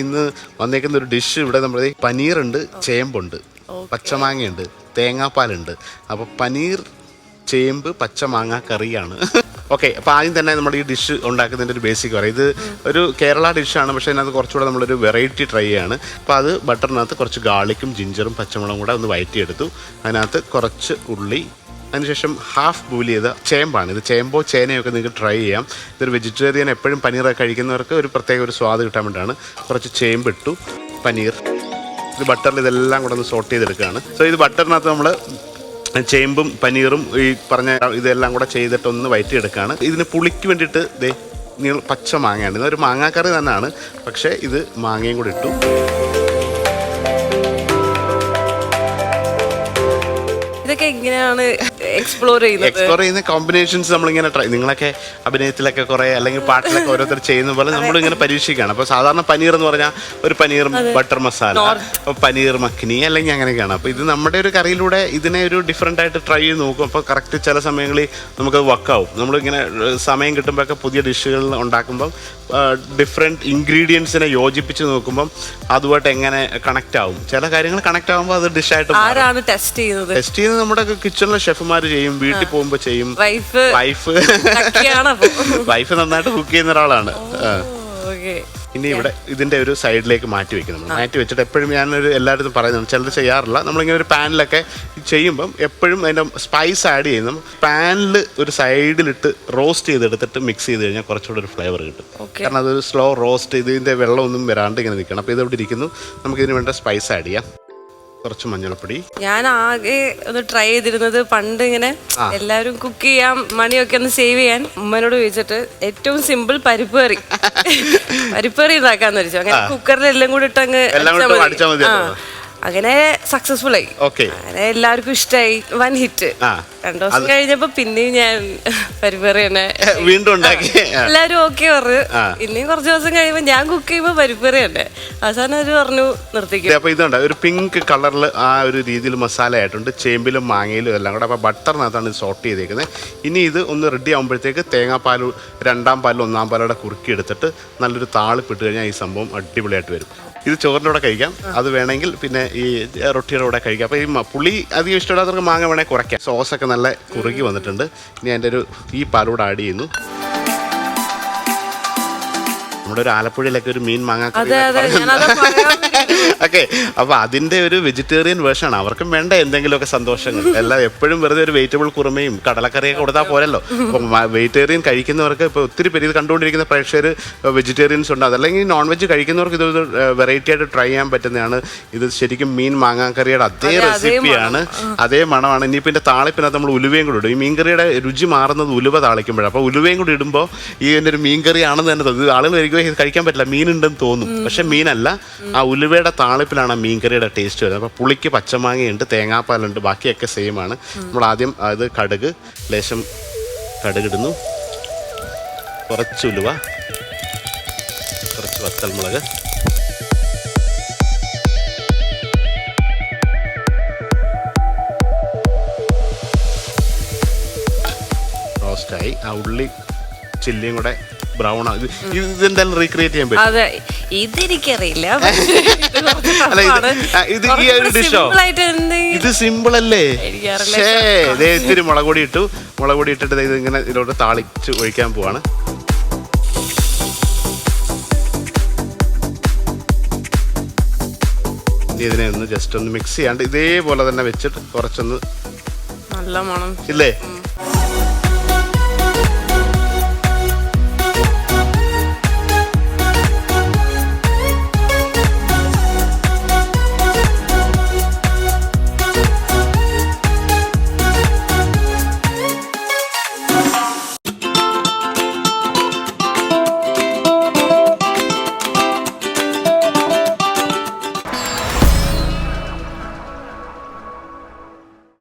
ഇന്ന് വന്നേക്കുന്ന ഒരു ഡിഷ് ഇവിടെ നമ്മുടെ പനീറുണ്ട്, ചേമ്പുണ്ട്, പച്ചമാങ്ങയുണ്ട്, തേങ്ങാപ്പാലുണ്ട്. അപ്പോൾ പനീർ, ചേമ്പ്, പച്ചമാങ്ങ കറിയാണ്. ഓക്കെ, അപ്പോൾ ആദ്യം തന്നെ നമ്മുടെ ഈ ഡിഷ് ഉണ്ടാക്കുന്നതിൻ്റെ ഒരു ബേസിക് പറയും. ഇത് ഒരു കേരള ഡിഷാണ്, പക്ഷേ അതിനകത്ത് കുറച്ചുകൂടെ നമ്മളൊരു വെറൈറ്റി ട്രൈ ചെയ്യാണ്. അപ്പോൾ അത് ബട്ടറിനകത്ത് കുറച്ച് ഗാർലിക്കും ജിഞ്ചറും പച്ചമുളകും കൂടെ ഒന്ന് വഴറ്റിയെടുത്തു. അതിനകത്ത് കുറച്ച് ഉള്ളി, അതിനുശേഷം ഹാഫ് ബോയിൽ ചെയ്ത ചേമ്പാണ്. ഇത് ചേമ്പോ ചേനയൊക്കെ നിങ്ങൾക്ക് ട്രൈ ചെയ്യാം. ഇതൊരു വെജിറ്റേറിയൻ എപ്പോഴും പനീറൊക്കെ കഴിക്കുന്നവർക്ക് ഒരു പ്രത്യേക ഒരു സ്വാദ് കിട്ടാൻ വേണ്ടിയിട്ടാണ്. കുറച്ച് ചേമ്പിട്ടു, പനീർ, ഇത് ബട്ടറിൽ ഇതെല്ലാം കൂടെ ഒന്ന് സോട്ട് ചെയ്തെടുക്കുകയാണ്. സോ ഇത് ബട്ടറിനകത്ത് നമ്മൾ ചേമ്പും പനീറും ഈ പറഞ്ഞ ഇതെല്ലാം കൂടെ ചെയ്തിട്ടൊന്ന് വഴറ്റിയെടുക്കുകയാണ്. ഇതിന് പുളിക്ക് വേണ്ടിയിട്ട് പച്ച മാങ്ങയാണ്. ഇതൊരു മാങ്ങാക്കറി തന്നെയാണ്, പക്ഷേ ഇത് മാങ്ങയും കൂടി ഇട്ടു. ഇതൊക്കെ എങ്ങനെയാണ് എക്സ്പ്ലോർ ചെയ്യുന്ന കോമ്പിനേഷൻസ് നമ്മളിങ്ങനെ ട്രൈ, നിങ്ങളൊക്കെ അഭിനയത്തിലൊക്കെ കുറെ അല്ലെങ്കിൽ പാട്ടിലൊക്കെ ഓരോരുത്തർ ചെയ്യുന്ന പോലെ നമ്മളിങ്ങനെ പരീക്ഷിക്കുകയാണ്. അപ്പോൾ സാധാരണ പനീർ എന്ന് പറഞ്ഞാൽ ഒരു പനീർ ബട്ടർ മസാല, പനീർ മഖ്നി അല്ലെങ്കിൽ അങ്ങനെയൊക്കെയാണ്. അപ്പോൾ ഇത് നമ്മുടെ ഒരു കറിയിലൂടെ ഇതിനെ ഒരു ഡിഫറെൻ്റ് ആയിട്ട് ട്രൈ ചെയ്ത് നോക്കും. അപ്പോൾ കറക്റ്റ് ചില സമയങ്ങളിൽ നമുക്കത് വർക്കാവും. നമ്മളിങ്ങനെ സമയം കിട്ടുമ്പോഴൊക്കെ പുതിയ ഡിഷുകൾ ഉണ്ടാക്കുമ്പം ഡിഫറെൻറ്റ് ഇൻഗ്രീഡിയൻസിനെ യോജിപ്പിച്ച് നോക്കുമ്പം അതുമായിട്ട് എങ്ങനെ കണക്റ്റ് ആവും. ചില കാര്യങ്ങൾ കണക്റ്റ് ആകുമ്പോൾ അത് ഡിഷായിട്ട് ടെസ്റ്റ് ചെയ്യുന്നത് നമ്മുടെ കിച്ചണിലെ ഷെഫുമാർ ചെയ്യും, വീട്ടിൽ പോകുമ്പോൾ ചെയ്യും. വൈഫ് നന്നായിട്ട് കുക്ക് ചെയ്യുന്ന ഒരാളാണ്. ഇനി ഇവിടെ ഇതിൻ്റെ ഒരു സൈഡിലേക്ക് മാറ്റി വെക്കണം. മാറ്റി വെച്ചിട്ട് എപ്പോഴും ഞാനൊരു എല്ലായിടത്തും പറയുന്നത്, ചിലത് ചെയ്യാറില്ല, നമ്മളിങ്ങനെ ഒരു പാനിലൊക്കെ ചെയ്യുമ്പം എപ്പോഴും അതിൻ്റെ സ്പൈസ് ആഡ് ചെയ്യുന്നു. പാനിൽ ഒരു സൈഡിലിട്ട് റോസ്റ്റ് ചെയ്തെടുത്തിട്ട് മിക്സ് ചെയ്ത് കഴിഞ്ഞാൽ കുറച്ചുകൂടെ ഒരു ഫ്ലേവർ കിട്ടും. കാരണം അതൊരു സ്ലോ റോസ്റ്റ്, ഇതിൻ്റെ വെള്ളമൊന്നും വരാണ്ട് ഇങ്ങനെ നിൽക്കണം. അപ്പോൾ ഇതെവിടെ ഇരിക്കുന്നു, നമുക്കിതിന് വേണ്ട സ്പൈസ് ആഡ് ചെയ്യാം. കുറച്ച് മഞ്ഞൾപ്പൊടി. ഞാൻ ആകെ ഒന്ന് ട്രൈ ചെയ്തിരുന്നത് പണ്ട് ഇങ്ങനെ എല്ലാവരും കുക്ക് ചെയ്യാം, മണിയൊക്കെ ഒന്ന് സേവ് ചെയ്യാൻ ഉമ്മനോട് ചോദിച്ചിട്ട് ഏറ്റവും സിമ്പിൾ പരിപ്പ് കറി ഉണ്ടാക്കാന്ന് വെച്ചു. അങ്ങനെ കുക്കറിൽ എല്ലാം കൂടി ഇട്ടങ്ങ് അങ്ങനെ സക്സസ്ഫുൾ ആയി. അങ്ങനെ എല്ലാവർക്കും ഇഷ്ടമായി. 1 ഹിറ്റ്. 2 ദിവസം കഴിഞ്ഞപ്പോ പിന്നെയും ഞാൻ പരിപ്പ് കറി തന്നെ വീണ്ടും ഉണ്ടാക്കി. എല്ലാവരും ഓക്കെ പറഞ്ഞു. പിന്നെയും കുറച്ച് ദിവസം കഴിയുമ്പോൾ ഞാൻ കുക്ക് ചെയ്യുമ്പോൾ പരിപ്പ് കറി തന്നെ. അവസാനം അവർ പറഞ്ഞു നിർത്തിക്കും. അപ്പൊ ഇതുണ്ട് ഒരു പിങ്ക് കളറിൽ ആ ഒരു രീതിയിൽ മസാല ആയിട്ടുണ്ട്, ചേമ്പിലും മാങ്ങയിലും എല്ലാം കൂടെ. അപ്പൊ ബട്ടറിനകത്താണ് ഇത് സോട്ട് ചെയ്തേക്കുന്നത്. ഇനി ഇത് ഒന്ന് റെഡി ആകുമ്പോഴത്തേക്ക് തേങ്ങാപ്പാൽ 2ാം പാലും 1ാം പാലോടെ കുറുക്കി എടുത്തിട്ട് നല്ലൊരു താളിപ്പിട്ട് കഴിഞ്ഞാൽ ഈ സംഭവം അടിപൊളിയായിട്ട് വരും. ഇത് ചോറിൻ്റെ കൂടെ കഴിക്കാം, അത് വേണമെങ്കിൽ പിന്നെ ഈ റൊട്ടിയുടെ കൂടെ കഴിക്കാം. അപ്പോൾ ഈ പുളി അധികം ഇഷ്ടമില്ലാത്തവർക്ക് മാങ്ങ വേണമെങ്കിൽ കുറയ്ക്കാം. സോസൊക്കെ നല്ല കുറുകി വന്നിട്ടുണ്ട്. ഇനി അതിൻ്റെ ഈ പാലൂടെ ആഡ് ചെയ്യുന്നു. നമ്മുടെ ഒരു ആലപ്പുഴയിലൊക്കെ ഒരു മീൻ മാങ്ങ. ഓക്കെ, അപ്പോൾ അതിൻ്റെ ഒരു വെജിറ്റേറിയൻ വേർഷനാണ്. അവർക്കും വേണ്ട എന്തെങ്കിലുമൊക്കെ സന്തോഷങ്ങൾ. എല്ലാം എപ്പോഴും വെറുതെ ഒരു വെജിറ്റബിൾ കുറുമയും കടലക്കറിയൊക്കെ കൊടുത്താൽ പോരല്ലോ. അപ്പം വെജിറ്റേറിയൻ കഴിക്കുന്നവർക്ക് ഇപ്പോൾ ഒത്തിരി പേര് ഇത് കണ്ടുകൊണ്ടിരിക്കുന്ന പ്രേക്ഷകർ വെജിറ്റേറിയൻസ് ഉണ്ട്. അതല്ലെങ്കിൽ നോൺ വെജ് കഴിക്കുന്നവർക്ക് ഇതൊരു വെറൈറ്റി ആയിട്ട് ട്രൈ ചെയ്യാൻ പറ്റുന്നതാണ്. ഇത് ശരിക്കും മീൻ മാങ്ങാക്കറിയുടെ അതേ റെസിപ്പിയാണ്, അതേ മണമാണ്. ഇനിയിപ്പോൾ ഇതിൻ്റെ താളിപ്പിനകത്ത് നമ്മൾ ഉലുവയും കൂടി ഇടും. ഈ മീൻകറിയുടെ രുചി മാറുന്നത് ഉലുവ താളിക്കുമ്പോഴാണ്. അപ്പോൾ ഉലുവയും കൂടി ഇടുമ്പോൾ ഈ ഇതിൻ്റെ ഒരു മീൻകറി ആണെന്ന് തന്നെ തോന്നുന്നു. ആളുകൾ വരികയോ ഇത് കഴിക്കാൻ പറ്റില്ല, മീനുണ്ടെന്ന് തോന്നും, പക്ഷെ മീനല്ല. ആ ഉലുവയുടെ താളിപ്പിലാണ് മീൻകറിയുടെ ടേസ്റ്റ് വരുന്നത്. അപ്പോൾ പുളിക്ക് പച്ചമാങ്ങയുണ്ട്, തേങ്ങാപ്പാലുണ്ട്, ബാക്കിയൊക്കെ സെയിം ആണ്. നമ്മൾ ആദ്യം അത് ലേശം കടുകിടുന്നു, കുറച്ച് ഉലുവ, കുറച്ച് വത്തൽമുളക്, റോസ്റ്റായി. ആ ഉള്ളി ചില്ലിയും കൂടെ ബ്രൗൺ ആണ്. ഇതെന്തായാലും റീക്രിയേറ്റ് ചെയ്യാൻ പറ്റും. അതെ, ഇതെനിക്കറിയില്ല. ഇത് ഈ ഒരു ഡിഷോ, ഇത് സിമ്പിൾ അല്ലേ? ഇത്തിരി മുളക് പൊടി ഇട്ടു. മുളക് പൊടി ഇട്ടിട്ട് ഇത് ഇങ്ങനെ ഇതിലോട്ട് താളിച്ച് ഒഴിക്കാൻ പോവാണ്. ഇതിനെ ഒന്ന് ജസ്റ്റ് ഒന്ന് മിക്സ് ചെയ്യാണ്ട് ഇതേപോലെ തന്നെ വെച്ചിട്ട് കുറച്ചൊന്ന് നല്ല മണം ഇല്ലേ?